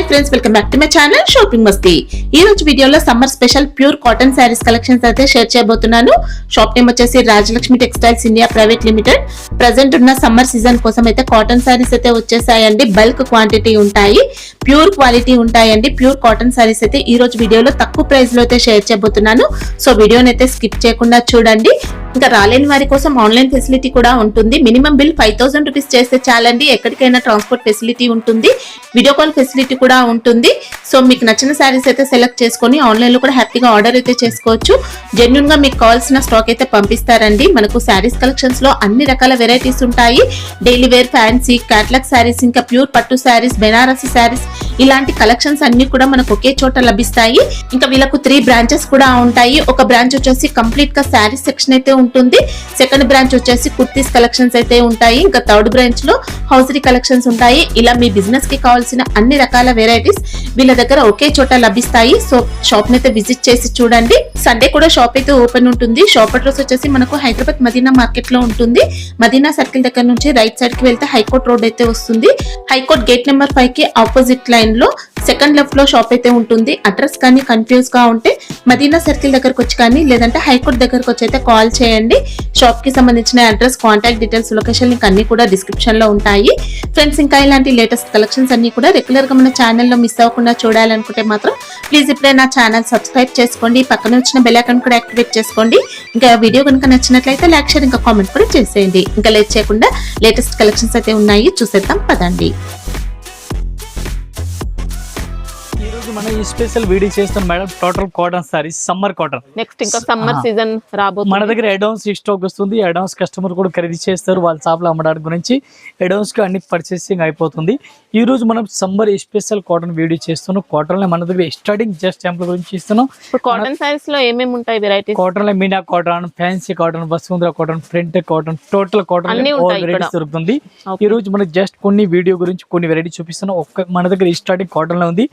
Friends, welcome back to my channel shopping మస్తీ. ఈ రోజు వీడియోలో summer special pure cotton saris collections అయితే షేర్ చేయబోతున్నాను. షాప్ నేమ్ వచ్చేసి Rajalakshmi textiles India private limited. Present ఉన్న సమ్మర్ సీజన్ కోసం అయితే కాటన్ శారీస్ అయితే వచ్చేసాయండి. బల్క్ క్వాంటిటీ ఉంటాయి, ప్యూర్ క్వాలిటీ ఉంటాయండి. ప్యూర్ కాటన్ శారీస్ అయితే ఈ రోజు వీడియోలో తక్కువ ప్రైస్ లో అయితే షేర్ చేయబోతున్నాను. సో వీడియోని అయితే స్కిప్ చేయకుండా చూడండి. ఇంకా రాలేని వారి కోసం ఆన్లైన్ ఫెసిలిటీ కూడా ఉంటుంది. మినిమం బిల్ 5000 రూపీస్ చేస్తే చాలండి. ఎక్కడికైనా ట్రాన్స్పోర్ట్ ఫెసిలిటీ ఉంటుంది, వీడియో కాల్ ఫెసిలిటీ కూడా ఉంటుంది. సో మీకు నచ్చిన శారీస్ అయితే సెలెక్ట్ చేసుకొని ఆన్లైన్ లో కూడా హ్యాపీగా ఆర్డర్ అయితే చేసుకోవచ్చు. జెన్యున్ గా మీకు కావాల్సిన స్టాక్ అయితే పంపిస్తారండి. మనకు శారీస్ కలెక్షన్స్ లో అన్ని రకాల వెరైటీస్ ఉంటాయి. Daily wear, fancy, catalogue saris, ఇంకా ప్యూర్ పట్టు శారీస్, బెనారసి శారీస్, ఇలాంటి కలెక్షన్స్ అన్ని కూడా మనకు ఒకే చోట లభిస్తాయి. ఇంకా వీళ్ళకు 3 బ్రాంచెస్ కూడా ఉంటాయి. ఒక బ్రాంచ్ వచ్చేసి కంప్లీట్ గా శారీస్ సెక్షన్ అయితే ఉంటుంది. సెకండ్ బ్రాంచ్ వచ్చేసి కుర్తీస్ కలెక్షన్స్ అయితే ఉంటాయి. ఇంకా థర్డ్ బ్రాంచ్ లో హౌసరీ కలెక్షన్స్ ఉంటాయి. ఇలా మీ బిజినెస్ కి కావాల్సిన అన్ని రకాల వెరైటీస్ వీళ్ళ దగ్గర ఒకే చోట లభిస్తాయి. సో షాప్ అయితే విజిట్ చేసి చూడండి. సండే కూడా షాప్ అయితే ఓపెన్ ఉంటుంది. షాప్ అడ్రస్ వచ్చేసి మనకు హైదరాబాద్ మదీనా మార్కెట్ లో ఉంటుంది. మదీనా సర్కిల్ దగ్గర నుంచి రైట్ సైడ్ కి వెళ్తే హైకోర్ట్ రోడ్ అయితే వస్తుంది. హైకోర్ట్ గేట్ నెంబర్ 5 కి ఆపోజిట్ లైన్ లో సెకండ్ లెఫ్ట్ లో షాప్ అయితే ఉంటుంది. అడ్రస్ కానీ కన్ఫ్యూజ్ గా ఉంటే మదీనా సర్కిల్ దగ్గరకు వచ్చి కానీ లేదంటే హైకోర్ట్ దగ్గరకు వచ్చి అయితే కాల్ చేయండి. షాప్ కి సంబంధించిన address, contact details, location link అన్ని కూడా డిస్క్రిప్షన్ లో ఉంటాయి. ఫ్రెండ్స్, ఇంకా ఇలాంటి లేటెస్ట్ కలెక్షన్స్ అన్ని కూడా రెగ్యులర్ గా మన ఛానల్లో మిస్ అవ్వకుండా చూడాలనుకుంటే మాత్రం ప్లీజ్ ఇప్పుడే నా ఛానల్ సబ్స్క్రైబ్ చేసుకోండి. పక్కన వచ్చిన బెల్ ఐకాన్ కూడా యాక్టివేట్ చేసుకోండి. ఇంకా వీడియో కనుక నచ్చినట్లయితే లైక్, షేర్, ఇంకా కామెంట్ కూడా చేసేయండి. ఇంకా లేట్ చేయకుండా లేటెస్ట్ కలెక్షన్స్ అయితే ఉన్నాయి, చూసేద్దాం పదండి. మనం ఈ స్పెషల్ వీడియో చేస్తాం madam. Total cotton saris, summer cotton. Next ఇంకా సమ్మర్ సీజన్ రాబోతుంది. మన దగ్గర అడ్వాన్స్ స్టాక్ వస్తుంది. అడ్వాన్స్ కస్టమర్ కూడా ఖరీదు చేస్తారు. వాళ్ళ షాప్ లో అమ్మడానికి గురించి అడ్వాన్స్ గా అన్ని పర్చేసింగ్ అయిపోతుంది. ఈ రోజు మనం సమ్మర్ స్పెషల్ కాటన్ వీడియో చేస్తున్నాం. కాటన్ లో మన దగ్గర స్టార్టింగ్ జస్ట్ శాంపుల్ గురించి ఇస్తున్నాం. కాటన్ సారీస్ లో ఏమేమి ఉంటాయి వెరైటీస్? కాటన్ లో Meena cotton, fancy cotton, Vasundhara cotton, print cotton, total cotton varieties దొరుకుతుంది. ఈ రోజు మనం జస్ట్ కొన్ని వీడియో గురించి కొన్ని వెరైటీ చూపిస్తున్నాం. మన దగ్గర స్టార్టింగ్ కాటన్ లో ఉంది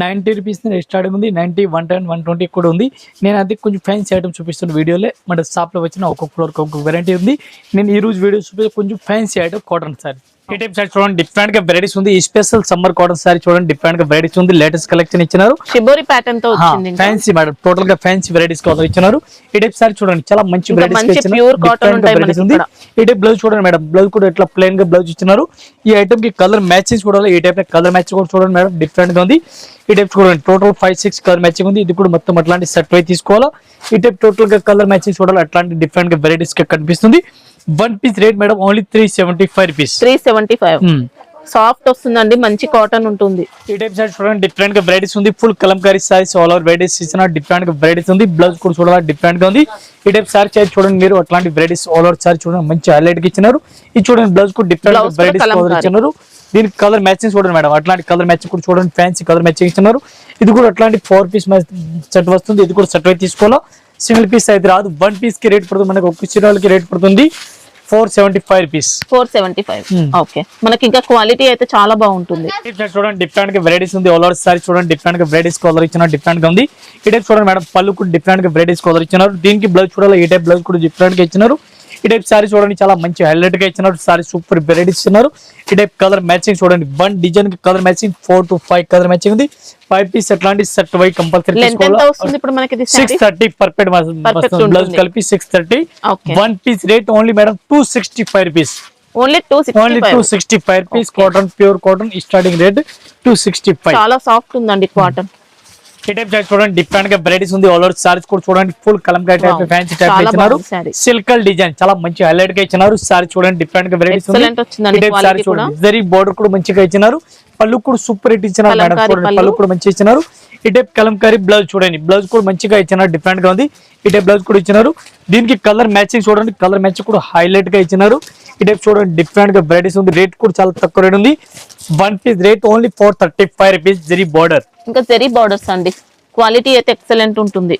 90 రూపీస్ స్టార్టింగ్ ఉంది. 90, 110, 120 కూడా ఉంది. నేను అది కొంచెం ఫ్యాన్సీ ఐటమ్ చూపిస్తున్న వీడియోలో. మన షాప్ లో వచ్చిన ఒక్కొక్క ఫ్లోర్ ఒక్కొక్క వెరైటీ ఉంది. నేను ఈ రోజు వీడియో చూపిస్తే కొంచెం ఫ్యాన్సీ ఐటమ్ కాటన్ సారీ. ఈ టైప్ సారీ చూడండి, డిఫరెంట్ గా వెరైటీస్ ఉంది. ఈ స్పెషల్ సమ్మర్ కాటన్ సారీ చూడండి, డిఫరెంట్ గా వెరైటీస్ ఉంది. లేటెస్ట్ కలెక్షన్ ఇచ్చినారు. షిబోరి ప్యాటర్న్ తో వచ్చింది. ఫ్యాన్సీ మేడం, టోటల్ గా ఫ్యాన్సీ వెరైటీస్ కాటన్ ఇచ్చినారు. ఈ టైప్ సారీ చూడండి, చాలా మంచి వెరైటీస్ ప్యూర్ కాటన్ ఉంది. ఈ టైప్ బ్లౌజ్ చూడండి మేడం, బ్లౌజ్ కూడా ఇట్లా ప్లెయిన్ గా బ్లౌజ్ ఇచ్చినారు. ఈ ఐటమ్ కి కలర్ మ్యాచింగ్ చూడాలి. ఈ టైప్ కలర్ మ్యాచింగ్ కూడా చూడండి మేడం, డిఫరెంట్ గా ఉంది. ఈ టైప్ చూడండి, టోటల్ 5-6 కలర్ మ్యాచింగ్ ఉంది. ఇది కూడా మొత్తం అట్లాంటి సెట్ వై తీసుకోవాలా. ఈ టైప్ టోటల్ గా కలర్ మ్యాచింగ్ చూడాలి. అట్లాంటి డిఫరెంట్ గా వెరైటీస్ గా కనిపిస్తుంది. 1 piece rate madam only 375 rupees. 375 soft వస్తుందండి, మంచి కాటన్ ఉంటుంది. ఈ టైప్ సారీ చూడండి, డిఫరెంట్ గా వెరైటీస్ ఉంది. Full Kalamkari saris, all over varieties ఇచ్చిన డిఫరెంట్ గా వెరైటీస్ ఉంది. బ్లౌజ్ కూడా చూడాలి, డిఫరెంట్ గా ఉంది. ఈ టైప్ సారీ చూడండి మీరు, అట్లాంటి వెరైటీస్ ఆల్ ఓవర్ సారీ చూడండి, మంచి హైలైట్ గా ఇచ్చినారు. ఇది చూడండి, బ్లౌజ్ కూడా డిఫరెంట్ వెరైటీస్ ఇచ్చినారు. దీనికి కలర్ మ్యాచింగ్ చూడండి మేడం, అట్లాంటి కలర్ మ్యాచింగ్ కూడా చూడండి, ఫ్యాన్సీ కలర్ మ్యాచింగ్ ఇస్తున్నారు. ఇది కూడా అట్లాంటి 4 పీస్ సెట్ వస్తుంది. ఇది కూడా సెట్ అయితే తీసుకోవాలా, సింగిల్ పీస్ అయితే రాదు. 1 పీస్ కి రేట్ పడుతుంది, మనకి ఒక చీరలకి రేట్ పడుతుంది 475 రూపీస్. 475. ఓకే, మనకి ఇంకా క్వాలిటీ అయితే చాలా బాగుంటుంది. చూడండి, డిఫరెంట్ గా వెరైటీస్ ఉంది. ఆల్ ఓవర్ సారీ చూడండి, డిఫరెంట్ గా వెరైటీస్ కలర్ ఇచ్చిన డిఫరెంట్ గా ఉంది. ఈ టైప్ చూడండి మేడం, పళ్ళు కూడా డిఫరెంట్ గా వెరైటీస్ కలర్ ఇచ్చినారు. దీనికి బ్లౌజ్ చూడాలి, ఈ టైప్ బ్లౌజ్ కూడా డిఫరెంట్ గా ఇచ్చినారు. ఈ టైప్ సారీ చూడండి, చాలా మంచి హైలైట్ గా ఇచ్చినారు. సారీ సూపర్ వెరైటీస్ ఇచ్చినారు. ఈ టైప్ కలర్ మ్యాచింగ్ చూడండి, 1 డిజైన్ కి colour matching 4 to 5 colour matching ఉంది. 5 పీస్ అట్లాంటి సెట్ వై కంపల్సరీ తీసుకోవాలి. ఇప్పుడు మనకి 630 పర్ఫెక్ట్ బ్లౌజ్ కలిపి 630. 1 piece rate only madam 265 rupees. Only 265 rupees. Cotton, pure cotton, starting rate 265. చాలా సాఫ్ట్ ఉందండి కాటన్. ఈ టైప్ చూడండి, డిఫరెంట్ గా వెరైటీస్ ఉంది. ఆల్ ఓవర్ సారీస్ కూడా చూడండి, full Kalamkari type, fancy type ఇచ్చినారు. సిల్కల్ డిజైన్ చాలా మంచి హైలైట్ గా ఇచ్చినారు. సారీ చూడండి, డిఫరెంట్ గా వెరైటీస్ ఉంది. ఈ టైప్ సారీ చూడండి, జరీ బోర్డర్ కూడా మంచిగా ఇచ్చినారు. పళ్ళు కూడా సూపర్ హిట్ ఇచ్చినారు మేడం, చూడండి పళ్ళు కూడా మంచిగా ఇచ్చినారు. ఈ టైప్ కలంకారీ బ్లౌజ్ చూడండి, బ్లౌజ్ కూడా మంచిగా ఇచ్చినారు, డిఫరెంట్ గా ఉంది. ఈ టైప్ బ్లౌజ్ కూడా ఇచ్చినారు. దీనికి కలర్ మ్యాచింగ్ చూడండి, కలర్ మ్యాచింగ్ కూడా హైలైట్ గా ఇచ్చినారు. ఈ టైప్ చూడండి, డిఫరెంట్ గా వెరైటీస్ ఉంది. రేట్ కూడా చాలా తక్కువ రేట్ ఉంది. 1 piece rate only 435 rupees. Zari border, ఇంకా జరీ బోర్డర్స్ అండి, క్వాలిటీ అయితే ఎక్సలెంట్ ఉంటుంది.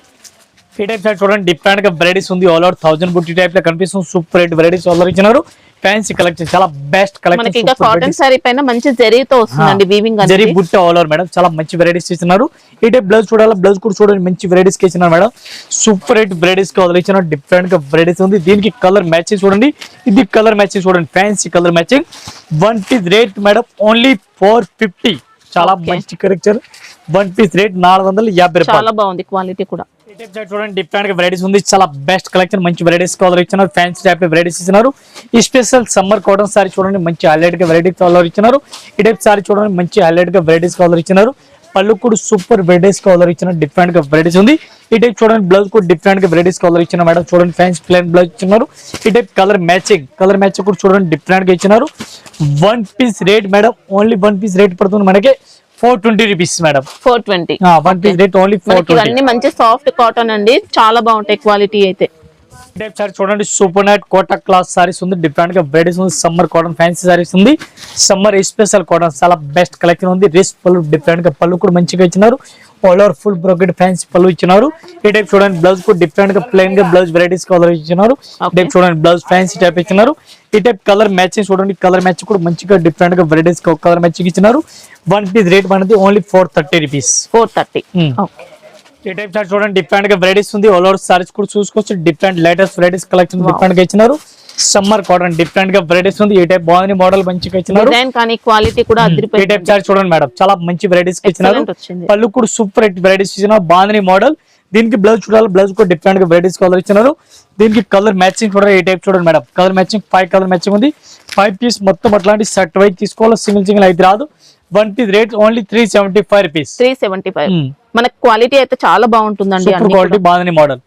ఈ టైప్ సార్ చూడండి, డిఫరెంట్ గా వెరైటీస్ ఉంది. ఆల్ ఓవర్ 1000 బుట్టి టైప్ లో కనిపిస్తుంది. సూపర్ రేట్ వెరైటీస్ ఆల్ ఇచ్చినారు. ఫ్యాన్సీ కలెక్షన్, చాలా బెస్ట్ కలెక్షన్. మనకి కాటన్ సారీ పైన మంచి జరీతో వస్తుందండి, వీవింగ్ అనేది. జరీ బుట్ట ఆల్ ఓవర్ మేడం, చాలా మంచి వెరైటీస్ ఇస్తున్నారు. ఈ టైప్ బ్లౌజ్ చూడాలి, బ్లౌజ్ కూడా చూడండి, మంచి వెరైటీస్ కి ఇచ్చినారు మేడం. సూపర్ రేట్ వెరైటీస్ కి వదిలిచ్చినారు. డిఫరెంట్ గా వెరైటీస్ ఉంది. దీనికి కలర్ మ్యాచింగ్ చూడండి, ఇది కలర్ మ్యాచింగ్ చూడండి, fancy colour matching. 1 piece rate madam only 450. చాలా మంచి కలెక్షన్. వన్ పీస్ రేట్ 450 రూపాయలు. చాలా బాగుంది క్వాలిటీ కూడా. ఈ టైప్ చార్ట్ చూడండి డిఫరెంట్ గా వెరైటీస్ ఉంది. చాలా బెస్ట్ కలెక్షన్, మంచి వెరైటీస్ కలర్ ఇచ్చినారు. ఫ్యాన్సీ టైప్ వెరైటీస్ ఇచ్చినారు. ఈ స్పెషల్ సమ్మర్ కాటన్ సారీ చూడండి మంచి హైలైట్ గా వెరైటీ కలర్ ఇచ్చినారు. ఈ టైప్ సారీ చూడండి మంచి హైలైట్ గా వెరైటీస్ కలర్ ఇచ్చినారు. పళ్ళు కూడా సూపర్ వెరైటీస్ కలర్ ఇచ్చిన డిఫరెంట్ గా వెరైటీస్ ఉంది. ఈ టైప్ చూడండి బ్లౌజ్ కూడా డిఫరెంట్ గా వెరైటీస్ కలర్ ఇచ్చిన మేడం. చూడండి ఫ్యాన్సీ ప్లెయిన్ బ్లౌజ్ ఇచ్చినారు. ఈ టైప్ కలర్ మ్యాచింగ్ కూడా చూడండి డిఫరెంట్ గా ఇచ్చినారు. One piece rate madam only one piece rate పడుతుంది మనకి 420 rupees madam. 420 one piece rate only 420. ఇవన్నీ మంచి సాఫ్ట్ కాటన్ అండి, చాలా బాగుంటాయి క్వాలిటీ అయితే. టైప్ సారీ చూడండి super night Kota class saris ఉంది. డిఫరెంట్ గా వెరైటీస్ ఉంది. సమ్మర్ కాటన్ ఫ్యాన్సీ సారీస్ ఉంది. సమ్మర్ స్పెషల్ కాటన్ చాలా బెస్ట్ కలెక్షన్ ఉంది. రిస్ పళ్ళు డిఫరెంట్ గా పళ్ళు కూడా మంచిగా ఇచ్చినారు. All over full brocade fancy పళ్ళు ఇచ్చినారు. ఈ టైప్ చూడండి బ్లౌజ్ కూడా డిఫరెంట్ గా ప్లెయిన్ గా బ్లౌజ్ వెరైటీస్ కలర్ ఇచ్చినారు. ఈ టైప్ చూడండి బ్లౌజ్ ఫ్యాన్సీ టైప్ ఇచ్చినారు. ఈ టైప్ కలర్ మ్యాచింగ్ చూడండి, కలర్ మ్యాచ్ కూడా మంచిగా డిఫరెంట్ గా వెరైటీస్ కలర్ మ్యాచింగ్ ఇచ్చినారు. వన్ పీస్ రేట్ మనది ఓన్లీ 430 రూపీస్. 430. ఓకే. ఈ టైప్ చార్ట్ చూడండి డిఫరెంట్ గా వెరైటీస్ ఉంది. ఆల్ ఓవర్ సారీస్ కూడా చూసుకోవచ్చు. Different latest varieties collection different గా ఇచ్చినారు. సమ్మర్ కాటన్ డిఫరెంట్ గా వెరైటీస్ ఉంది. ఈ టైప్ బాగుంది మోడల్ మంచిగా ఇచ్చినారు. డిజైన్ కానీ క్వాలిటీ కూడా ఈ టైప్ చార్ట్ చూడండి మేడం చాలా మంచి వెరైటీస్ ఇచ్చినారు. పళ్ళు కూడా సూపర్ వెరైటీస్ ఇచ్చినారు. బాగుంది మోడల్. దీనికి బ్లౌజ్ చూడాలి, బ్లౌజ్ కూడా డిఫరెంట్ గా వెరైటీస్ కలర్ ఇచ్చినారు. దీనికి కలర్ మ్యాచింగ్ చూడాలి. ఈ టైప్ చూడండి madam colour matching 5 colour matching ఉంది. 5 పీస్ మొత్తం అట్లాంటి సెట్ వైజ్ తీసుకోవాలి, సింగిల్ అయితే రాదు. One piece rate only 375 rupees. 375. మనకి క్వాలిటీ అయితే చాలా బాగుంటుందండి. క్వాలిటీ బాగుంది మోడల్.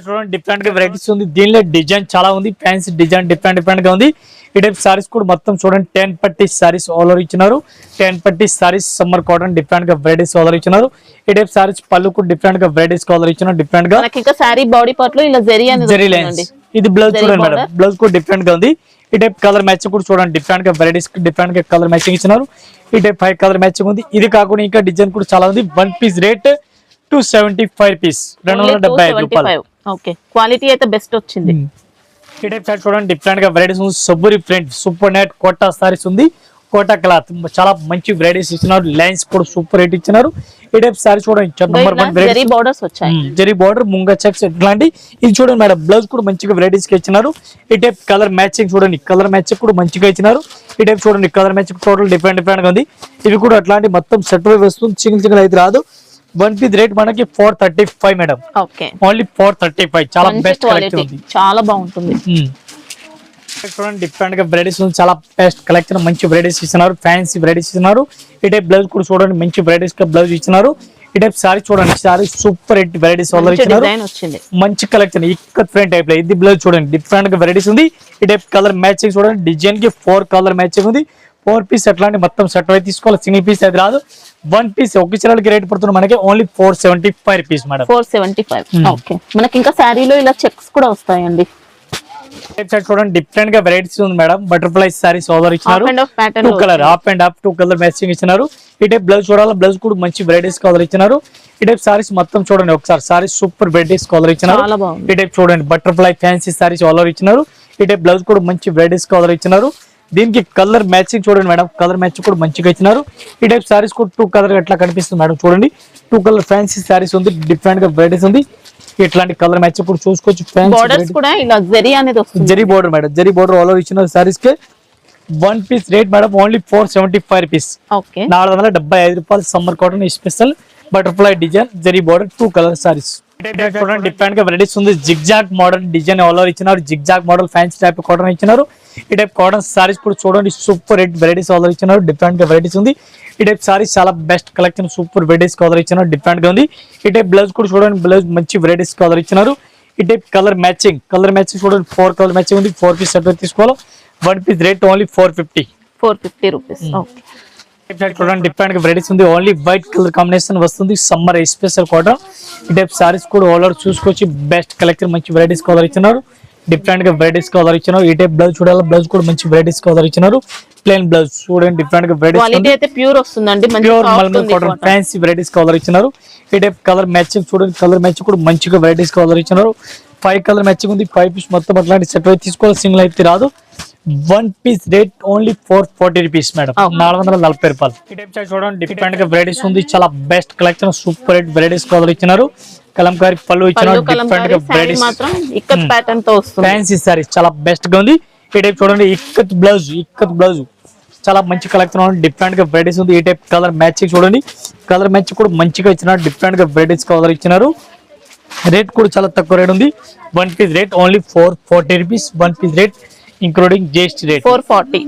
చూడండి డిఫరెంట్ గా వెరైటీస్ ఉంది. దీనిలో డిజైన్ చాలా ఉంది. ఫ్యాన్సీ డిజైన్ డిఫరెంట్ గా ఉంది. ఈ టైప్ సారీస్ కూడా మొత్తం చూడండి 10 పట్టీ సారీస్ ఆల్ ఓవర్ ఇచ్చినారు. 10 పట్టీ సారీస్ సమ్మర్ కాటన్ డిఫరెంట్ గా వెరైటీస్ ఆల్ ఓవర్ ఇచ్చినారు. ఈ టైప్ సారీస్ పళ్ళు కూడా డిఫరెంట్ గా వెరైటీస్ కలర్ ఇచ్చినారు. డిఫరెంట్ గా ఇంకా సారీ బాడీ పార్ట్ లో ఇలా జరీ లైన్స్. ఇది బ్లౌజ్ చూడండి మేడం, బ్లౌజ్ కూడా డిఫరెంట్ గా ఉంది. ఈ టైప్ కలర్ మ్యాచింగ్ కూడా చూడండి డిఫరెంట్ గా వెరైటీస్ డిఫరెంట్ గా కలర్ మ్యాచింగ్ ఇచ్చినారు. ఈ టైప్ 5 కలర్ మ్యాచింగ్ ఉంది. ఇది కాకుండా ఇంకా డిజైన్ కూడా చాలా ఉంది. One piece rate 275 rupees. 275 రూపాయలు. ఓకే, క్వాలిటీ అయితే బెస్ట్ వచ్చింది. ఈ టైప్ సారీ చూడండి డిఫరెంట్ గా వెరైటీస్ ఉంది. సబ్బురి print super net Kota saris ఉంది. కోటా క్లాత్ చాలా మంచి వెరైటీస్ ఇచ్చినారు. లైన్స్ కూడా సూపర్ రేట్ ఇచ్చినారు. ఈ టైప్ సారీ చూడండి నెంబర్ 1 జరీ బోర్డర్స్ వచ్చాయి. జరీ బోర్డర్ ముంగా చెక్స్ ఇట్లాంటి ఇది చూడండి మేడం. బ్లౌజ్ కూడా మంచిగా వెరైటీస్ కి ఇచ్చినారు. ఈ టైప్ కలర్ మ్యాచింగ్ చూడండి, కలర్ మ్యాచింగ్ కూడా మంచిగా ఇచ్చినారు. ఈ టైప్ చూడండి కలర్ మ్యాచింగ్ టోటల్ డిఫరెంట్ గా ఉంది. ఇవి కూడా అట్లాంటి మొత్తం సెట్ వైజ్ వస్తుంది, సింగిల్ అయితే రాదు. వన్ పీస్ రేట్ మనకి 435 మేడం. Okay, only 435. చాలా బెస్ట్ కలెక్షన్ ఉంది, చాలా బాగుంటుంది. చూడండి డిఫరెంట్ గా వెరైటీస్ ఉంది. చాలా బెస్ట్ కలెక్షన్, మంచి వెరైటీస్ ఇస్తున్నారు. ఫ్యాన్సీ వెరైటీస్ ఇస్తున్నారు. ఈ టైప్ బ్లౌజ్ కూడా చూడండి మంచి వెరైటీస్ బ్లౌజ్ ఇచ్చినారు. ఈ టైప్ సారీ చూడండి, సారీ సూపర్ హిట్ వెరైటీస్ ఇచ్చినారు. మంచి కలెక్షన్ ఇక్కత్ ఫ్రంట్ టైప్ లో. ఇది బ్లౌజ్ చూడండి డిఫరెంట్ గా వెరైటీస్ ఉంది. ఈ టైప్ కలర్ మ్యాచింగ్ చూడండి, డిజైన్ కి 4 కలర్ మ్యాచింగ్ ఉంది. 4 పీస్ అట్లాంటి మొత్తం సెట్ అయితే తీసుకోవాలి, సింగిల్ పీస్ అయితే రాదు. వన్ పీస్ ఒక చీరలకి రేట్ పడుతుంది మనకి ఓన్లీ 475 రూపీస్ మేడం. 475. ఓకే, మనకి ఇంకా సారీలో ఇలా చెక్స్ కూడా వస్తాయండి. చూడండి డిఫరెంట్ గా వెరైటీస్ ఉంది మేడం. బటర్ఫ్లై సారీస్ ఓవర్ ఇచ్చినారు. 2 colour half and half 2 colour matching ఇచ్చినారు. ఈ టైప్ బ్లౌజ్ చూడాలి, బ్లౌజ్ కూడా మంచి వెరైటీస్ కలర్ ఇచ్చినారు. ఈ టైప్ సారీస్ మొత్తం చూడండి ఒకసారి, సారీస్ సూపర్ వెరైటీస్ కలర్ ఇచ్చినారు. ఈ టైప్ చూడండి బటర్ఫ్లై ఫ్యాన్సీ సారీస్ ఓవర్ ఇచ్చినారు. ఈ టైప్ బ్లౌజ్ కూడా మంచి వెరైటీస్ కలర్ ఇచ్చినారు. దీనికి కలర్ మ్యాచింగ్ చూడండి మేడం, కలర్ మ్యాచింగ్ కూడా మంచిగా ఇచ్చినారు. ఈ టైప్ సారీస్ కూడా 2 కలర్ ఎట్లా కనిపిస్తుంది మేడం. చూడండి 2 కలర్ ఫ్యాన్సీ సారీస్ ఉంది, డిఫరెంట్ గా వెరైటీస్ ఉంది. ఇట్లాంటి కలర్ మ్యాచ్ కూడా చూసుకోవచ్చు. బోర్డర్స్ కూడా ఇలా జరీ అనేది వస్తుంది. Zari border madam, zari border all over ఇచ్చిన సారీస్ కి one piece rate madam only 475 rupees. Okay, 475 రూపాయలు. Summer cotton special butterfly design zari border 2 colour saris. చూడండి డిఫరెంట్ గా వెరైటీస్ ఉంది. Zigzag model design all over ఇచ్చినారు. Zigzag model fancy type cotton ఇచ్చినారు. ఈ type cotton saris కూడా చూడండి super rate varieties all over ఇచ్చినారు. డిఫరెంట్ గా వెరైటీస్ ఉంది. ఈ టైప్ సారీస్ చాలా best collection, super varieties colour ఇచ్చినారు. డిఫరెంట్ గా ఉంది. ఈ టైప్ బ్లౌజ్ కూడా చూడండి, బ్లౌజ్ మంచి వెరైటీస్ కలర్ ఇచ్చినారు. ఈ టైప్ కలర్ మ్యాచింగ్ చూడండి 4 కలర్ మ్యాచింగ్ ఉంది. 4 పీస్ సెట్ తీసుకోవాలి. One piece rate only 450 rupees. చూడండి డిఫరెంట్ గా వెరైటీస్ ఉంది. ఓన్లీ వైట్ కలర్ కాంబినేషన్ వస్తుంది. Summer special cotton. ఈ టైప్ సారీస్ కూడా ఆల్ ఓవర్ చూసుకోవచ్చు. బెస్ట్ కలెక్షన్, మంచి వెరైటీస్ కలర్ ఇచ్చినారు. డిఫరెంట్ గా వెరైటీస్ కలర్ ఇచ్చినారు. ఈ టైప్ బ్లౌజ్ చూడాలి, బ్లౌజ్ కూడా మంచి వెరైటీస్ కలర్ ఇచ్చినారు. ప్లెయిన్ బ్లౌజ్ చూడండి డిఫరెంట్ గా వెరైటీస్ ప్యూర్ వస్తుందండి, pure malmal cotton fancy varieties colour ఇచ్చినారు. ఈ టైప్ కలర్ మ్యాచింగ్ చూడండి, కలర్ మ్యాచింగ్ కూడా మంచిగా వెరైటీస్ కలర్ ఇచ్చినారు. 5 కలర్ మ్యాచింగ్ ఉంది. 5 పీస్ మొత్తం అట్లాంటి సెట్ అయితే తీసుకోవాలి, సింగిల్ అయితే రాదు. One piece rate only 440 rupees madam, 440 రూపాయలు. ఈ టైప్ చూడండి డిఫరెంట్ గా వెరైటీస్ ఉంది. చాలా best collection, super rate varieties colour ఇచ్చినారు. కలంకారీ పళ్ళు ఇచ్చినారు. డిఫరెంట్ గా వెరైటీస్ ఫ్యాన్సీ సారీస్ చాలా బెస్ట్ గా ఉంది. ఈ టైప్ చూడండి ఇక్కత్ బ్లౌజ్ చాలా మంచి కలెక్షన్ డిఫరెంట్ గా వెరైటీస్ ఉంది. ఈ టైప్ కలర్ మ్యాచింగ్ చూడండి, కలర్ మ్యాచ్ కూడా మంచిగా ఇచ్చినారు. డిఫరెంట్ గా వెరైటీస్ కలర్ ఇచ్చినారు. రేట్ కూడా చాలా తక్కువ రేట్ ఉంది. One piece rate only 440 rupees. One piece rate including GST rate 440.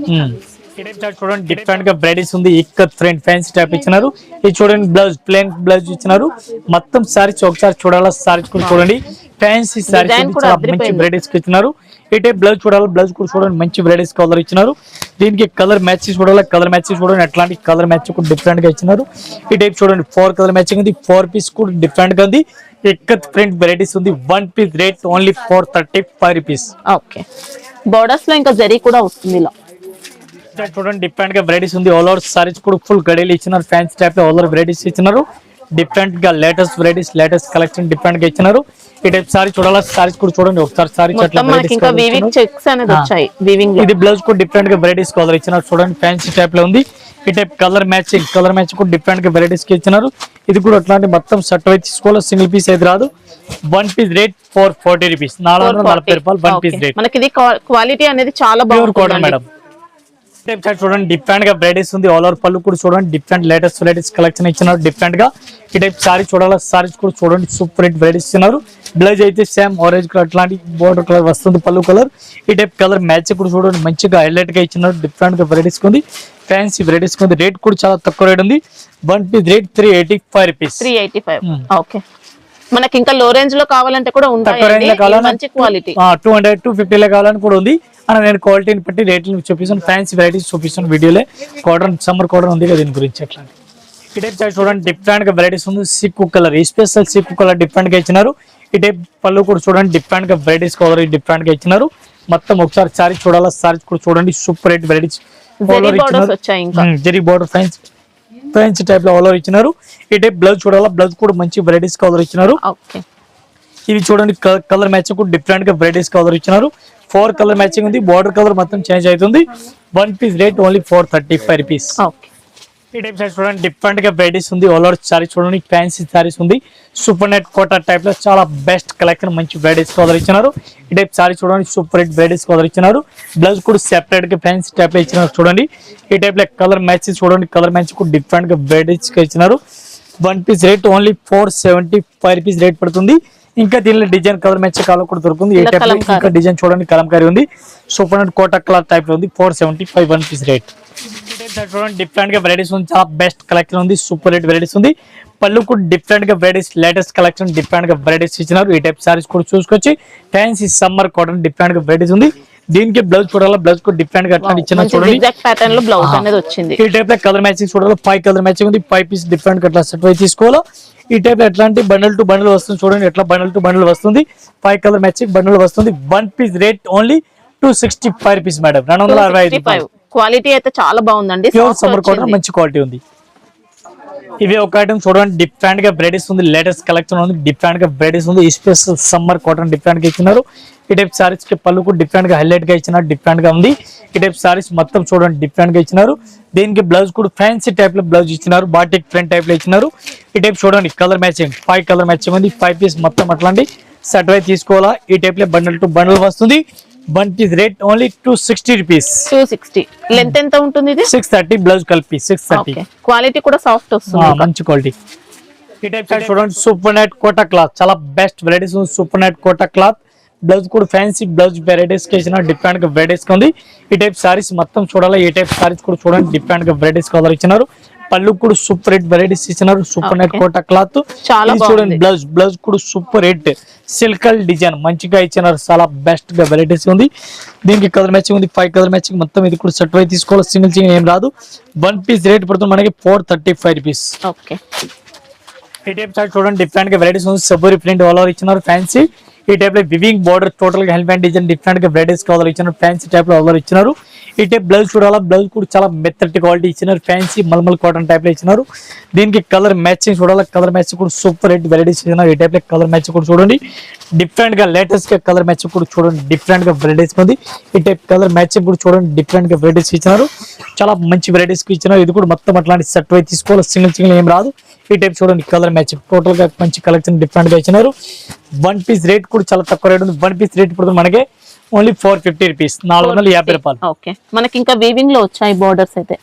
చూడండి డిఫరెంట్ గా వెరైటీస్ ఉంది. ఇక్కత్ ఫ్రంట్ ఫ్యాన్సీ టైప్ ఇచ్చినారు. ఇది చూడండి బ్లౌజ్ ప్లేన్ బ్లౌజ్ ఇచ్చినారు. మొత్తం సారీస్ ఒకసారి చూడాలా, సారీస్ కూడా చూడండి ఫ్యాన్సీ సారీస్ చాలా మంచి వెరైటీస్ ఇచ్చినారు. ఈ టైప్ బ్లౌజ్ చూడాలి, బ్లౌజ్ కూడా చూడండి మంచి వెరైటీస్ కలర్ ఇచ్చినారు. దీనికి కలర్ మ్యాచ్ చూడాలి, కలర్ మ్యాచ్ చూడండి ఎట్లాంటి కలర్ మ్యాచ్ కూడా డిఫరెంట్ గా ఇచ్చినారు. ఈ టైప్ చూడండి 4 కలర్ మ్యాచింగ్ ఉంది. 4 పీస్ కూడా డిఫరెంట్ గా ఉంది. ఇక్కత్ ప్రింట్ వెరైటీస్ ఉంది. One piece rate only 435 rupees. Okay, borders లో ఇంకా జరీ కూడా వస్తుంది ఇలా. చూడండి డిఫరెంట్ గా వెరైటీస్ ఉంది. ఆల్ ఓవర్ సారీస్ కూడా ఫుల్ గడీలు ఇచ్చినారు. ఫ్యాన్సీ టైప్ లో ఆల్ ఓవర్ వెరైటీస్ ఇచ్చినారు. డిఫరెంట్ గా latest varieties, latest collection different గా ఇచ్చినారు. ఈ టైప్ సారీ చూడాలా, సారీస్ కూడా చూడండి ఒకసారి. సారీస్ ఇది బ్లౌజ్ కూడా డిఫరెంట్ గా వెరైటీస్ కలర్ ఇచ్చినారు. చూడండి ఫ్యాన్సీ టైప్ లో ఉంది. ఈ టైప్ కలర్ మ్యాచింగ్ కూడా డిఫరెంట్ గా వెరైటీస్ కి ఇచ్చినారు. ఇది కూడా అట్లాంటి మొత్తం షర్ట్ అయితే తీసుకోవాలి, సింగిల్ పీస్ అయితే రాదు. One piece rate 440 rupees. 440 రూపాయలు వన్ పీస్ రేట్. మనకి ఇది క్వాలిటీ అనేది చాలా బాగుంది మేడం. చూడండి డిఫరెంట్ గా వెరైటీస్ ఉంది. ఆల్ ఓవర్ పళ్ళు కూడా చూడండి డిఫరెంట్ లేటెస్ట్ కలెక్షన్ ఇచ్చినారు. డిఫరెంట్ గా ఈ టైప్ సారీ చూడాలా, సారీస్ కూడా చూడండి సూపర్ హిట్ వెరైటీస్ ఇచ్చినారు. బ్లౌజ్ అయితే సేమ్ ఆరెంజ్ కలర్ అట్లాంటి బోర్డర్ కలర్ వస్తుంది, పళ్ళు కలర్. ఈ టైప్ కలర్ మ్యాచ్ కూడా చూడండి మంచిగా హైలైట్ గా ఇచ్చినారు. డిఫరెంట్ గా వెరైటీస్ ఉంది, ఫ్యాన్సీ వెరైటీస్ ఉంది. రేట్ కూడా చాలా తక్కువ రేట్ ఉంది. One piece rate 385 rupees. 385. Okay, మనకి ఇంకా లో రేంజ్ లో కావాలంటే కూడా ఉంటాయి, మంచి క్వాలిటీ 200 250 లో కావాలని కూడా ఉంది. అని నేను క్వాలిటీని బట్టి రేట్లు చూపిస్తాను. ఫ్యాన్సీ వెరైటీస్ చూపిస్తాను వీడియోలో. కాటన్ సమ్మర్ కాటన్ ఉంది కదా, దీని గురించి ఎట్లా ఈ టైప్ చూడండి డిఫరెంట్ గా వెరైటీస్ ఉంది. Sikh colour, special Sikh colour different గా ఇచ్చినారు. ఈ టైప్ పళ్ళు కూడా చూడండి డిఫరెంట్ గా వెరైటీస్ కలర్ డిఫరెంట్ గా ఇచ్చినారు. మొత్తం ఒకసారి సారీ చూడాలా, సారీ కూడా చూడండి super hit varieties. Zari border fancy type లో ఆల్ ఓవర్ ఇచ్చినారు. ఈ టైప్ బ్లౌజ్ చూడాలా, బ్లౌజ్ కూడా మంచి వెరైటీస్ కలర్ ఇచ్చినారు. ఇవి చూడండి కలర్ మ్యాచ్ కూడా డిఫరెంట్ గా వెరైటీస్ కలర్ ఇచ్చినారు. 4 కలర్ మ్యాచింగ్ ఉంది. బార్డర్ కలర్ మొత్తం చేంజ్ అవుతుంది. One piece rate only 435 rupees. ఈ టైప్ సారీస్ చూడండి డిఫరెంట్ గా వెరైటీస్ ఉంది. ఆల్ ఓవర్ సారీస్ చూడండి ఫ్యాన్సీ సారీస్ ఉంది. సూపర్ నెట్ కోటా టైప్ లో చాలా బెస్ట్ కలెక్షన్, మంచి వెరైటీస్ కలర్ ఇచ్చినారు. ఈ టైప్ సారీ చూడండి సూపర్ హిట్ వెరైటీస్ కలర్ ఇచ్చినారు. బ్లౌజ్ కూడా సెపరేట్ గా ఫ్యాన్సీ టైప్ లో ఇచ్చినారు. చూడండి ఈ టైప్ లో కలర్ మ్యాచ్ చూడండి, కలర్ మ్యాచ్ కూడా డిఫరెంట్ గా వెరైటీస్ గా ఇచ్చినారు. One piece rate only 475 rupees rate పడుతుంది. ఇంకా దీనిలో డిజైన్ కలర్ మ్యాచ్ కాలం కూడా దొరుకుతుంది. ఈ టైప్ ఇంకా డిజైన్ చూడండి కలంకారీ ఉంది. Super net Kota colour type లో ఉంది. 475 వన్ పీస్ రేట్. చూడండి డిఫరెంట్ గా వెరైటీస్ ఉంది. చాలా బెస్ట్ కలెక్షన్ ఉంది. సూపర్ హిట్ వెరైటీస్ ఉంది. పళ్ళు కూడా డిఫరెంట్ గా వెరైటీస్, లేటెస్ట్ కలెక్షన్ డిఫరెంట్ గా వెరైటీస్ ఇచ్చినారు. ఈ టైప్ సారీస్ కూడా చూసుకొచ్చి ఫ్యాన్సీ సమ్మర్ కాటన్ డిఫరెంట్ గా వెరైటీస్ ఉంది. దీనికి బ్లౌజ్ చూడాలా, బ్లౌజ్ కూడా డిఫరెంట్ గా అట్లా ఇచ్చిన చూడండి ప్యాటర్న్ లో బ్లౌజ్ అనేది వచ్చింది. ఈ టైప్ లో కలర్ మ్యాచింగ్ చూడాలి. 5 కలర్ మ్యాచింగ్ ఉంది. 5 పీస్ డిఫరెంట్ గా అట్లా సెట్ అయి తీసుకోవాలా. ఈ టైప్ లో ఎట్లాంటి బండల్ టు బండల్ వస్తుంది చూడండి, ఎట్లా బండల్ టు బండల్ వస్తుంది. 5 కలర్ మ్యాచింగ్ బండల్ వస్తుంది. One piece rate only 265 rupees madam. 265. Quality అయితే చాలా బాగుందండి. ప్యూర్ సమ్మర్ కాటన్ మంచి క్వాలిటీ ఉంది. ఇవి ఒక ఐటమ్ చూడండి డిఫరెంట్ గా వెరైటీస్ ఉంది. లేటెస్ట్ కలెక్షన్ ఉంది. డిఫరెంట్ గా వెరైటీస్ ఉంది. స్పెషల్ సమ్మర్ కాటన్ డిఫరెంట్ గా ఇచ్చినారు. ఈ టైప్ సారీస్ కి పళ్ళు కూడా డిఫరెంట్ గా హైలైట్ గా ఇచ్చినారు. డిఫరెంట్ గా ఉంది. ఈ టైప్ సారీస్ మొత్తం చూడండి డిఫరెంట్ గా ఇచ్చినారు. దీనికి బ్లౌజ్ కూడా ఫ్యాన్సీ టైప్ లో బ్లౌజ్ ఇచ్చినారు. బాటిక్ ఫ్రంట్ టైప్ లో ఇచ్చినారు. ఈ టైప్ చూడండి కలర్ మ్యాచింగ్ 5 కలర్ మ్యాచింగ్ ఉంది. 5 పీస్ మొత్తం అట్లాంటి సెట్ వై తీసుకోవాలా. ఈ టైప్ లో బండల్ టు బండల్ వస్తుంది. One piece rate only 260 rupees. 260. Length ఎంత ఉంటుంది ఇది? 630 బ్లౌజ్ కలిపి 630. క్వాలిటీ కూడా సాఫ్ట్ వస్తుంది, మంచి క్వాలిటీ. ఈ టైప్ చూడండి సూపర్ నెట్ కోటా క్లాత్, చాలా బెస్ట్ వెరైటీస్ ఉంది. Super net Kota cloth blouse కూడా ఫ్యాన్సీ బ్లౌజ్ వెరైటీస్ కి ఇచ్చిన డిఫరెంట్ గా వెరైటీస్ ఉంది. ఈ టైప్ సారీస్ మొత్తం చూడాలి. ఈ టైప్ సారీస్ కూడా చూడండి డిఫరెంట్ గా వెరైటీస్ కలర్ ఇచ్చినారు. పళ్ళు కూడా సూపర్ హిట్ వెరైటీస్ ఇచ్చినారు. సూపర్ నెట్ కోటా క్లాత్ చూడండి. బ్లౌజ్ కూడా సూపర్ హిట్ సిల్కల్ డిజైన్ మంచిగా ఇచ్చినారు. చాలా బెస్ట్ గా వెరైటీస్ ఉంది. దీనికి కలర్ మ్యాచింగ్ ఉంది. 5 కలర్ మ్యాచింగ్ మొత్తం ఇది కూడా సెట్ వై తీసుకోవాలి. సింగిల్ ఏం రాదు. వన్ పీస్ రేట్ పడుతుంది మనకి 435 రూపీస్. ఈ టైప్ సారీ చూడండి డిఫరెంట్ గా వెరైటీస్ ఉంది. సబ్బూరి ప్రింట్ ఆల్ ఓవర్ ఇచ్చినారు. ఫ్యాన్సీ ఈ టైప్ లో వివింగ్ బోర్డర్ టోటల్ గా హెల్మెట్ డిజైన్ డిఫరెంట్ గా వెరైటీస్ కలర్ ఇచ్చినారు. ఫ్యాన్సీ టైప్ లో ఆల్ ఇచ్చినారు. ఈ టైప్ బ్లౌజ్ చూడాలా, బ్లౌజ్ కూడా చాలా మెత్తటి క్వాలిటీ ఇచ్చినారు. ఫ్యాన్సీ మల్మల్ కాటన్ టైప్ లో ఇచ్చినారు. దీనికి కలర్ మ్యాచింగ్ చూడాలా, కలర్ మ్యాచ్ కూడా సూపర్ హిట్ వెరైటీస్ ఇచ్చినారు. ఈ టైప్ లో కలర్ మ్యాచ్ కూడా చూడండి డిఫరెంట్ గా లేటెస్ట్ గా కలర్ మ్యాచ్ కూడా చూడండి డిఫరెంట్ గా వెరైటీస్ ఉంది. ఈ టైప్ కలర్ మ్యాచింగ్ కూడా చూడండి డిఫరెంట్ గా వెరైటీస్ ఇచ్చినారు. చాలా మంచి వెరైటీస్ ఇచ్చినారు. ఇది కూడా మొత్తం అట్లాంటి సెట్ వై తీసుకోవాలి. సింగిల్ ఏం రాదు. ఈ టైప్ చూడండి కలర్ మ్యాచ్ టోటల్ గా మంచి కలెక్షన్ డిఫరెంట్ గా ఇచ్చినారు. వన్ పీస్ రేట్ కూడా చాలా తక్కువ రేట్ ఉంది. వన్ పీస్ రేట్ ఇప్పుడు మనకి ఓన్లీ 450 రూపీస్, 450 రూపాయలు. ఓకే, మనకి ఇంకా వీవింగ్ లో వచ్చాయి బోర్డర్స్ అయితే.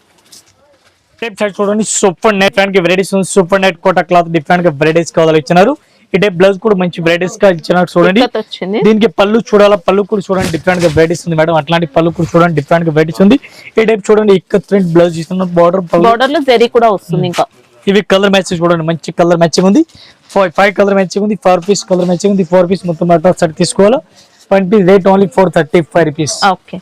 టైప్ సైడ్ చూడండి, సూపర్ నెట్ ఫ్యాన్ కి వెరైటీస్ ఉంది. Super net Kota cloth different గా వెరైటీస్ కావాలి ఇచ్చినారు. ఈ టైప్ బ్లౌజ్ కూడా మంచి వెరైటీస్ గా ఇచ్చినారు చూడండి. దీనికి పళ్ళు చూడాలా, పళ్ళు కూడా చూడండి డిఫరెంట్ గా వెరైటీస్ ఉంది మేడం. అట్లాంటి పళ్ళు కూడా చూడండి డిఫరెంట్ గా వెరైటీస్ ఉంది. ఈ టైప్ చూడండి ఇక్కత్ ప్రింట్ బ్లౌజ్ ఇస్తున్నారు. బోర్డర్ లో జరీ కూడా వస్తుంది. ఇంకా ఇవి కలర్ మ్యాచింగ్ చూడండి, మంచి కలర్ మ్యాచింగ్ ఉంది. 5 కలర్ మ్యాచింగ్ ఉంది, 4 పీస్ కలర్ మ్యాచింగ్ ఉంది. 4 పీస్ మొత్తం సెట్ తీసుకోవాలి. 1 piece rate only 435 rupees. Okay,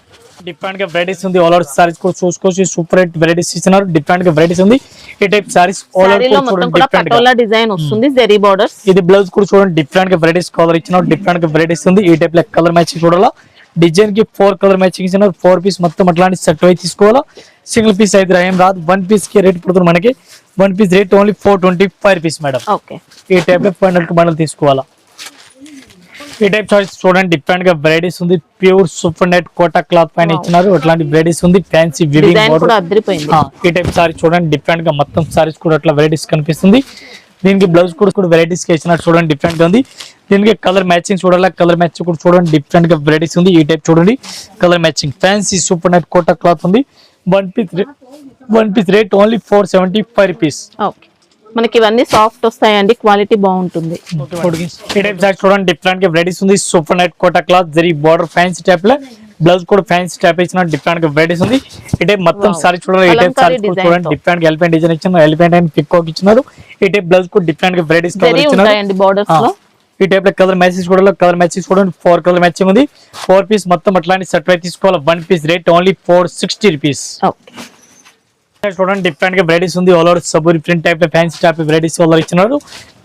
different గా వెరైటీస్ ఉంది. ఆల్ ఓవర్ సారీస్ కూడా చూసుకోవచ్చు. సూపర్ రేట్ వెరైటీస్ ఇస్తున్నారు. డిఫరెంట్ గా వెరైటీస్ ఉంది. ఈ టైప్ సారీస్ ఆల్ ఓవర్ చూడండి డిఫరెంట్ గా డిజైన్ వస్తుంది. జరీ బోర్డర్స్. ఇది బ్లౌజ్ కూడా చూడండి డిఫరెంట్ గా వెరైటీస్ కలర్ ఇచ్చినారు. డిఫరెంట్ గా వెరైటీస్ ఉంది. ఈ టైప్ లో కలర్ మ్యాచింగ్ చూడాలా. డిజైన్ కి 4 కలర్ మ్యాచింగ్ ఇచ్చినారు. 4 పీస్ మొత్తం అట్లాంటి సెట్ అయి తీసుకోవాలా. సింగిల్ పీస్ అయితే ఏం రాదు. 1 పీస్ కి రేట్ పడుతుంది మనకి. 1 piece rate only 425 rupees madam. Okay, ఈ టైప్ లో బండల్ తీసుకోవాలా. ఈ టైప్ చాయిస్ చూడండి డిఫరెంట్ గా వెరైటీస్ ఉంది. Pure super net Kota cloth పైన ఇచ్చినారు. అట్లాంటి వెరైటీస్ ఉంది. ఫ్యాన్సీ వివింగ్ ఈ టైప్ సారీ చూడండి డిఫరెంట్ గా మొత్తం సారీస్ కూడా అట్లా వెరైటీస్ కనిపిస్తుంది. దీనికి బ్లౌజ్ కూడా వెరైటీస్ కి ఇచ్చినారు చూడండి డిఫరెంట్ గా ఉంది. దీనికి కలర్ మ్యాచింగ్ చూడాలి. కలర్ మ్యాచింగ్ కూడా చూడండి డిఫరెంట్ గా వెరైటీస్ ఉంది. ఈ టైప్ చూడండి colour matching fancy super net Kota cloth ఉంది. 1 piece rate only 475 rupees. Okay, మనకి ఇవన్నీ సాఫ్ట్ వస్తాయండి. క్వాలిటీ బాగుంటుంది. ఈ టైప్ సారీ చూడండి డిఫరెంట్ గా వెరైటీస్ ఉంది. Super net Kota cloth zari border fancy type లో బ్లౌజ్ కూడా ఫ్యాన్సీ టైప్ ఇచ్చిన డిఫరెంట్ గా వెరైటీస్ ఉంది. ఈ టైప్ మొత్తం సారీ చూడాలి. ఈ టైప్ సారీ చూడండి డిఫరెంట్ గా ఎలిఫెంట్ డిజైన్ ఇచ్చిన ఎలిఫెంట్ అండ్ పికాక్ ఇచ్చినారు. ఈ టైప్ బ్లౌజ్ కూడా డిఫరెంట్ గా వెరైటీస్ ఇచ్చినారు. ఈ టైప్ లో కలర్ మ్యాచింగ్ చూడాలి. కలర్ మ్యాచింగ్ చూడండి 4 కలర్ మ్యాచింగ్ ఉంది. 4 పీస్ మొత్తం అట్లాంటి సెట్ అయి తీసుకోవాలి. 1 పీస్ రేట్ ఓన్లీ 460 రూపీస్. చూడండి డిఫరెంట్ గా వెరైటీస్ ఉంది. ఆల్ ఓవర్ సబూరి print type fancy type varieties వాళ్ళు ఇచ్చినారు.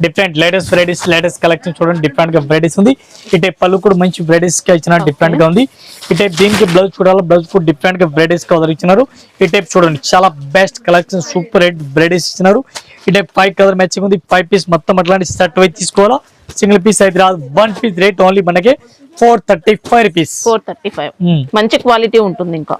Different latest varieties latest collection చూడండి డిఫరెంట్ గా వెరైటీస్ ఉంది. ఈ టైప్ పళ్ళు కూడా మంచి వెరైటీస్ గా ఇచ్చినారు. డిఫరెంట్ గా ఉంది. ఈ టైప్ దీనికి బ్లౌజ్ చూడాలి. బ్లౌజ్ కూడా డిఫరెంట్ గా వెరైటీస్ గా ఇచ్చినారు. ఈ టైప్ చూడండి చాలా best collection super rate varieties ఇచ్చినారు. ఈ టైప్ 5 కలర్ మ్యాచింగ్ ఉంది. 5 పీస్ మొత్తం అట్లాంటి సెట్ అయితే తీసుకోవాలా. సింగిల్ పీస్ అయితే రాదు. 1 పీస్ రేట్ ఓన్లీ మనకి 435 రూపీస్. 435 మంచి క్వాలిటీ ఉంటుంది. ఇంకా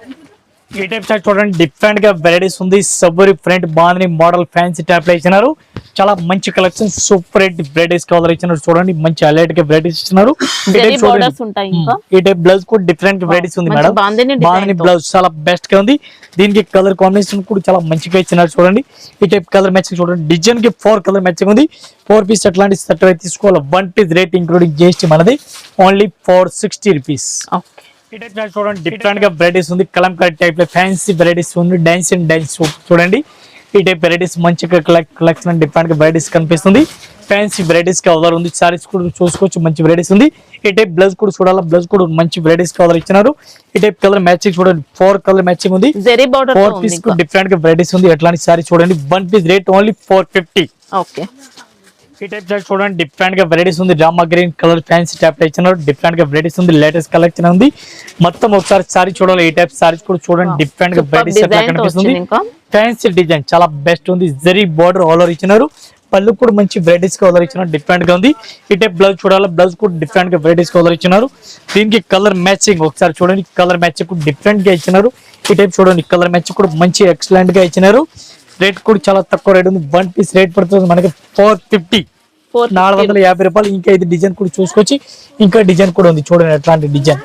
ఈ టైప్ చార్ట్ చూడండి డిఫరెంట్ గా వెరైటీస్ ఉంది. సబూరి front bandhani model fancy type లో ఇచ్చినారు. చాలా మంచి collection super rate varieties colour ఇచ్చినారు. చూడండి మంచి హైలైట్ గా వెరైటీస్ ఇచ్చినారు. ఈ టైప్ బ్లౌజ్ కూడా డిఫరెంట్ వెరైటీస్ ఉంది మేడం. బాందని బ్లౌజ్ చాలా బెస్ట్ గా ఉంది. దీనికి కలర్ కాంబినేషన్ కూడా చాలా మంచిగా ఇచ్చినారు. చూడండి ఈ టైప్ కలర్ మ్యాచింగ్ చూడండి. డిజైన్ కి 4 కలర్ మ్యాచింగ్ ఉంది. 4 పీస్ అట్లాంటి సెట్ అయితే తీసుకోవాలి. 1 పీస్ రేట్ ఇంక్లూడింగ్ జిఎస్టీ మనది ఓన్లీ 460 రూపీస్. ఈ టైప్ చూడండి డిఫరెంట్ గా వెరైటీస్ ఉంది. కలంకారీ టైప్ లో ఫ్యాన్సీ వెరైటీస్ ఉంది. డాన్స్ అండ్ డాన్స్ చూడండి. ఈ టైప్ వెరైటీస్ మంచిగా కలెక్షన్ డిఫరెంట్ గా వెరైటీస్ కనిపిస్తుంది. ఫ్యాన్సీ వెరైటీస్ కలర్ ఉంది. సారీస్ కూడా చూసుకోవచ్చు మంచి వెరైటీస్ ఉంది. ఈ టైప్ బ్లౌజ్ కూడా చూడాలి. బ్లౌజ్ కూడా మంచి వెరైటీస్ కలర్ ఇచ్చినారు. ఈ టైప్ కలర్ మ్యాచింగ్ చూడండి 4 కలర్ మ్యాచింగ్ ఉంది. 4 పీస్ డిఫరెంట్ గా వెరైటీస్ ఉంది. ఎట్లాంటి సారీ చూడండి 1 పీస్ రేట్ ఓన్లీ 450. ఓకే, ఈ టైప్ చార్ట్ చూడండి డిఫరెంట్ గా వెరైటీస్ ఉంది. Rama green colour fancy type ఇచ్చినారు. డిఫరెంట్ గా వెరైటీస్ ఉంది. లేటెస్ట్ కలెక్షన్ ఉంది. మొత్తం ఒకసారి సారీ చూడాలి. ఈ టైప్ సారీస్ కూడా చూడండి డిఫరెంట్ గా వెరైటీస్ ఎట్లా కనిపిస్తుంది. ఫ్యాన్సీ డిజైన్ చాలా బెస్ట్ ఉంది. జరీ బార్డర్ ఆల్ ఓవర్ ఇచ్చినారు. పళ్ళు కూడా మంచి వెరైటీస్ కలర్ ఇచ్చినారు. డిఫరెంట్ గా ఉంది. ఈ టైప్ బ్లౌజ్ చూడాలి. బ్లౌజ్ కూడా డిఫరెంట్ గా వెరైటీస్ కలర్ ఇచ్చినారు. దీనికి కలర్ మ్యాచింగ్ ఒకసారి చూడండి. కలర్ మ్యాచింగ్ కూడా డిఫరెంట్ గా ఇచ్చినారు. ఈ టైప్ చూడండి కలర్ మ్యాచింగ్ కూడా మంచి ఎక్సలెంట్ గా ఇచ్చినారు. రేట్ కూడా చాలా తక్కువ రేట్ ఉంది. 1 పీస్ రేట్ పడుతుంది మనకి 450. 450 రూపాయలు. ఇంకా ఇది డిజైన్ కూడా చూసుకోవచ్చు. ఇంకా డిజైన్ కూడా ఉంది చూడండి ఎట్లాంటి డిజైన్.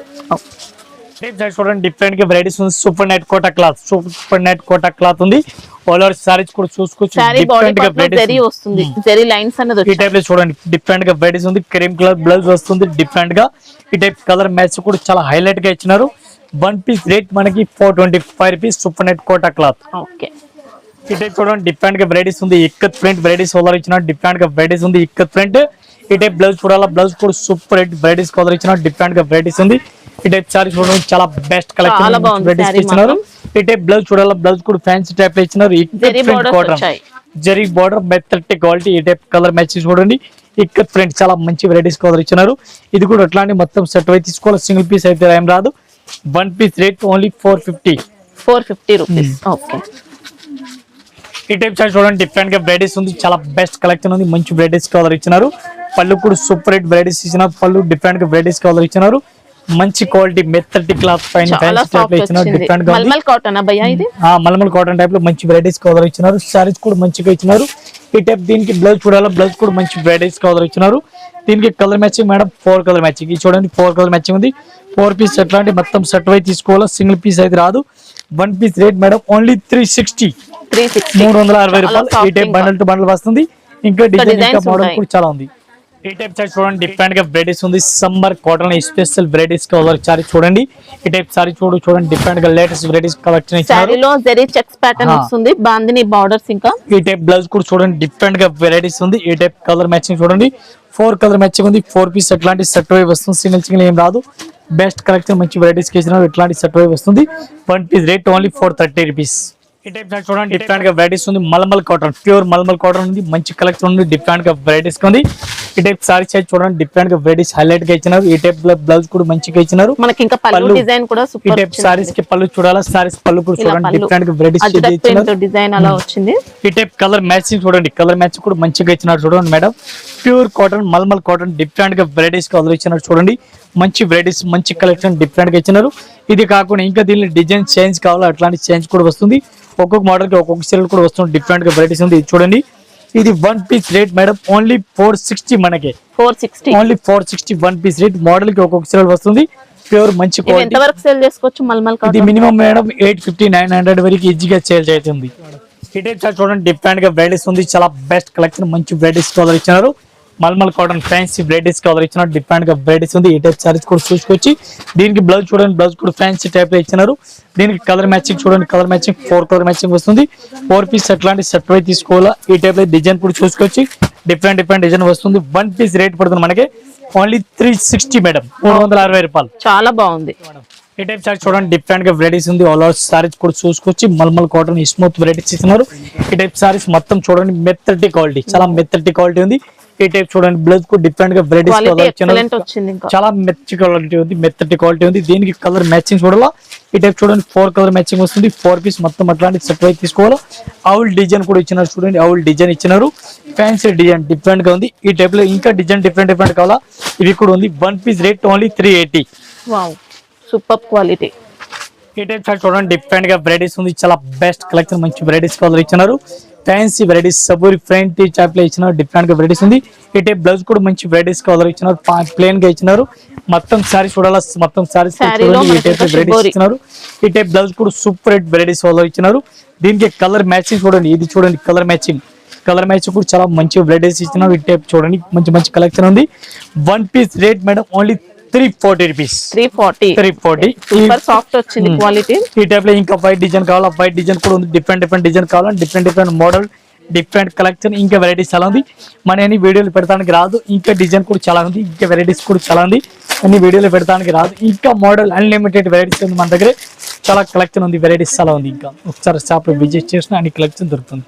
చూడండి డిఫరెంట్ గా వెరైటీస్ ఉంది. Super net Kota cloth super net Kota cloth ఉంది. ఆల్ ఓవర్ సారీస్ కూడా చూసుకోవచ్చు. డిఫరెంట్ గా వెరైటీస్ వస్తుంది. జరీ లైన్స్ అనేది ఈ టైప్ లో చూడండి డిఫరెంట్ గా వెరైటీస్ ఉంది. క్రీమ్ కలర్ బ్లౌజ్ వస్తుంది డిఫరెంట్ గా. ఈ టైప్ కలర్ మ్యాచ్ కూడా చాలా హైలైట్ గా ఇచ్చినారు. 1 పీస్ రేట్ మనకి 425 rupees. Super net Kota cloth. Okay, ఈ టైప్ చూడండి డిఫరెంట్ గా వెరైటీస్ ఉంది. ఇక్కత్ ప్రింట్ వెరైటీస్ కలర్ ఇచ్చిన డిఫరెంట్ గా వెరైటీస్ ఉంది. ఇక్కత్ ప్రింట్ ఈ టైప్ బ్లౌజ్ చూడాలా. బ్లౌజ్ కూడా సూపర్ రేట్ వెరైటీస్ కలర్ ఇచ్చిన డిఫరెంట్ గా వెరైటీస్ ఉంది. ఈ టైప్ సారీ చూడండి చాలా బెస్ట్ కలెక్షన్ వెరైటీస్ ఇచ్చినారు. ఈ టైప్ బ్లౌజ్ చూడాలా. బ్లౌజ్ కూడా ఫ్యాన్సీ టైప్ లో ఇచ్చినారు. జరీ బార్డర్ మెత్తటి క్వాలిటీ. ఈ టైప్ కలర్ మ్యాచ్ చూడండి. ఇక్కత్ ప్రింట్ చాలా మంచి వెరైటీస్ కలర్ ఇచ్చినారు. ఇది కూడా అట్లాంటి మొత్తం సెట్ అయితే తీసుకోవాలి. సింగిల్ పీస్ అయితే ఏం రాదు. 1 piece rate only 450 rupees. Okay, ఈ టైప్ చార్ట్ చూడండి డిఫరెంట్ గా వెరైటీస్ ఉంది. చాలా బెస్ట్ కలెక్షన్ ఉంది. మంచి వెరైటీస్ కలర్ ఇచ్చినారు. పళ్ళు కూడా సూపర్ రేట్ వెరైటీస్ ఇచ్చినారు. పళ్ళు డిఫరెంట్ గా వెరైటీస్ కలర్ ఇచ్చినారు. మంచి క్వాలిటీ మెత్తటి క్లాత్ పైన ఇచ్చినారు. డిఫరెంట్ గా మల్మల్ కాటన్ టైప్ లో మంచి వెరైటీస్ కలర్ ఇచ్చినారు. సారీస్ కూడా మంచిగా ఇచ్చినారు. ఈ టైప్ దీనికి బ్లౌజ్ చూడాలా. బ్లౌజ్ కూడా మంచి వెరైటీస్ కలర్ ఇచ్చినారు. దీనికి colour matching madam 4 colour matching. ఇది చూడండి 4 కలర్ మ్యాచింగ్ ఉంది. 4 పీస్ ఎట్లాంటి మొత్తం సెట్ వైజ్ తీసుకోవాలా, సింగిల్ పీస్ అయితే రాదు. 1 పీస్ రేట్ మేడం ఓన్లీ 360 రూపాయలు. ఈ టైప్ బండల్ టు బండల్ వస్తుంది. ఇంకా డిజైన్ ఇంకా మోడల్ కూడా చాలా ఉంది. ఈ టైప్ సారీ చూడండి డిఫరెంట్ గా వెరైటీస్ ఉంది. Summer cotton special varieties colour sorry చూడండి. ఈ టైప్ సారీ చూడండి డిఫరెంట్ గా లేటెస్ట్ వెరైటీస్ కలెక్షన్ ఇచ్చారు. సారీలో జరీ చెక్స్ ప్యాటర్న్ వస్తుంది, బాందిని బోర్డర్స్. ఇంకా ఈ టైప్ బ్లౌజ్ కూడా చూడండి డిఫరెంట్ గా వెరైటీస్ ఉంది. ఈ టైప్ కలర్ మ్యాచింగ్ చూడండి 4 కలర్ మ్యాచింగ్ ఉంది. 4 పీస్ ఎట్లాంటి సెట్ వై వస్తుంది, సింగిల్ ఏం రాదు. బెస్ట్ కలెక్షన్ మంచి వెరైటీస్ ఇచ్చినారు. ఇట్లాంటి సెట్ వై వస్తుంది. 1 పీస్ రేట్ ఓన్లీ 430 రూపీస్. ఈ టైప్ చూడండి డిఫరెంట్ గా వెరైటీస్ ఉంది. Malmal cotton pure malmal cotton ఉంది. మంచి కలెక్షన్ ఉంది. డిఫరెంట్ గా వెరైటీస్ ఉంది. ఈ టైప్ సారీ సైజ్ చూడండి డిఫరెంట్ గా వెరైటీస్ హైలైట్ గా ఇచ్చినారు. ఈ టైప్ బ్లౌజ్ కూడా మంచిగా ఇచ్చినారు. మనకి ఇంకా పళ్ళు డిజైన్ కూడా ఈ టైప్ సారీస్ కి పళ్ళు చూడాలా, సారీస్ పళ్ళు కూడా చూడండి డిఫరెంట్ గా వెరైటీస్ ఇచ్చినారు. డిజైన్ అలా వచ్చింది. ఈ టైప్ కలర్ మ్యాచింగ్ చూడండి, కలర్ మ్యాచింగ్ కూడా మంచిగా ఇచ్చినారు. చూడండి madam pure cotton malmal cotton different గా వెరైటీస్ కలర్ ఇచ్చినారు. చూడండి మంచి వెరైటీస్ మంచి కలెక్షన్ డిఫరెంట్ గా ఇచ్చినారు. ఇది కాకుండా ఇంకా దీనిలో డిజైన్ చేంజ్ కావాలా అట్లాంటి చేంజ్ కూడా వస్తుంది. ఒక్కొక్క మోడల్ కి ఒక్కొక్క సీరియల్ కూడా వస్తుంది. డిఫరెంట్ గా వెరైటీస్ ఉంది. ఇది చూడండి ఇది 1 పీస్ రేట్ మేడం ఓన్లీ 460. మనకి 460 ఓన్లీ 460 1 పీస్ రేట్. మోడల్ కి ఒక్కొక్క సీరియల్ వస్తుంది. ప్యూర్ మంచి క్వాలిటీ. ఎంత వరకు సేల్ చేసుకోవచ్చు మల్మల్ కాటన్? ఇది మినిమం మేడం 850 900 వరకు ఈజీగా సేల్ అవుతుంది. ఈ టైప్ చూడండి డిఫరెంట్ గా వెరైటీస్ ఉంది. చాలా బెస్ట్ కలెక్షన్ మంచి వెరైటీస్ కలర్ ఇచ్చినారు. Malmal cotton fancy varieties colour ఇచ్చినారు. డిఫరెంట్ గా వెరైటీస్ ఉంది. ఈ టైప్ సారీస్ కూడా చూసుకొచ్చి దీనికి బ్లౌజ్ చూడండి, బ్లౌజ్ కూడా ఫ్యాన్సీ టైప్ లో ఇచ్చినారు. దీనికి కలర్ మ్యాచింగ్ చూడండి, కలర్ మ్యాచింగ్ 4 కలర్ మ్యాచింగ్ వస్తుంది. 4 పీస్ అట్లాంటి సెట్ వై తీసుకోవాలా. ఈ టైప్ లో డిజైన్ కూడా చూసుకొచ్చి డిఫరెంట్ డిజైన్ వస్తుంది. 1 పీస్ రేట్ పడుతుంది మనకి ఓన్లీ 360 మేడం 360 రూపాయలు. చాలా బాగుంది. ఈ టైప్ సారీ చూడండి డిఫరెంట్ గా వెరైటీస్ ఉంది. ఆల్ ఓవర్ సారీస్ కూడా చూసుకొచ్చి మల్మల్ కాటన్ స్మూత్ వెరైటీస్ ఇస్తున్నారు. ఈ టైప్ సారీస్ మొత్తం చూడండి మెత్తటి క్వాలిటీ, చాలా మెత్తటి క్వాలిటీ ఉంది. ఈ టైప్ చూడండి బ్లౌజ్ కూడా డిఫరెంట్ గా వెరైటీస్ చాలా మెత్తటి క్వాలిటీ ఉంది, మెత్తటి క్వాలిటీ ఉంది. దీనికి కలర్ మ్యాచింగ్ చూడాలా. ఈ టైప్ చూడండి 4 కలర్ మ్యాచింగ్ వస్తుంది. 4 పీస్ మొత్తం అట్లాంటి సెట్ వై తీసుకోవాలా. అవుల్ డిజైన్ కూడా ఇచ్చినారు. చూడండి అవుల్ డిజైన్ ఇచ్చినారు. ఫ్యాన్సీ డిజైన్ డిఫరెంట్ గా ఉంది. ఈ టైప్ లో ఇంకా డిజైన్ డిఫరెంట్ కావాలా ఇవి కూడా ఉంది. 1 piece rate only 380. Wow super quality. ఈ టైప్ చూడండి డిఫరెంట్ గా వెరైటీస్ ఉంది. చాలా బెస్ట్ కలెక్షన్ మంచి వెరైటీస్ కలర్ ఇచ్చినారు. ఫ్యాన్సీ వెరైటీస్ సబూరి ఫ్రంట్ చాప్ లో ఇచ్చినారు. డిఫరెంట్ గా వెరైటీస్ ఉంది. ఈ టైప్ బ్లౌజ్ కూడా మంచి వెరైటీస్ కలర్ ఇచ్చినారు. ప్లేన్ గా ఇచ్చినారు. మొత్తం సారీ చూడాలా, మొత్తం సారీస్ ఈ టైప్ వెరైటీస్ ఇచ్చినారు. ఈ టైప్ బ్లౌజ్ కూడా సూపర్ వెరైటీస్ కలర్ ఇచ్చినారు. దీనికి కలర్ మ్యాచింగ్ చూడండి, ఇది చూడండి కలర్ మ్యాచింగ్ కూడా చాలా మంచి వెరైటీస్ ఇచ్చినారు. ఈ టైప్ చూడండి మంచి కలెక్షన్ ఉంది. 1 piece rate madam only 340 rupees. 340 super soft వచ్చింది క్వాలిటీ. ఈ టైప్ లో ఇంకా వైట్ డిజైన్ కావాలా, వైట్ డిజైన్ కూడా ఉంది. డిఫరెంట్ డిజైన్ కావాలా, డిఫరెంట్ మోడల్ డిఫరెంట్ కలెక్షన్ ఇంకా వెరైటీస్ చాలా ఉంది. మన అన్ని వీడియోలు పెడతానికి రాదు. ఇంకా డిజైన్ కూడా చాలా ఉంది. ఇంకా వెరైటీస్ కూడా చాలా ఉంది. అన్ని వీడియోలు పెడతానికి రాదు. ఇంకా మోడల్ అన్లిమిటెడ్ వెరైటీస్ ఉంది మన దగ్గర. చాలా కలెక్షన్ ఉంది, వెరైటీస్ చాలా ఉంది. ఇంకా ఒకసారి షాప్ లో విజిట్ చేసిన అన్ని కలెక్షన్ దొరుకుతుంది.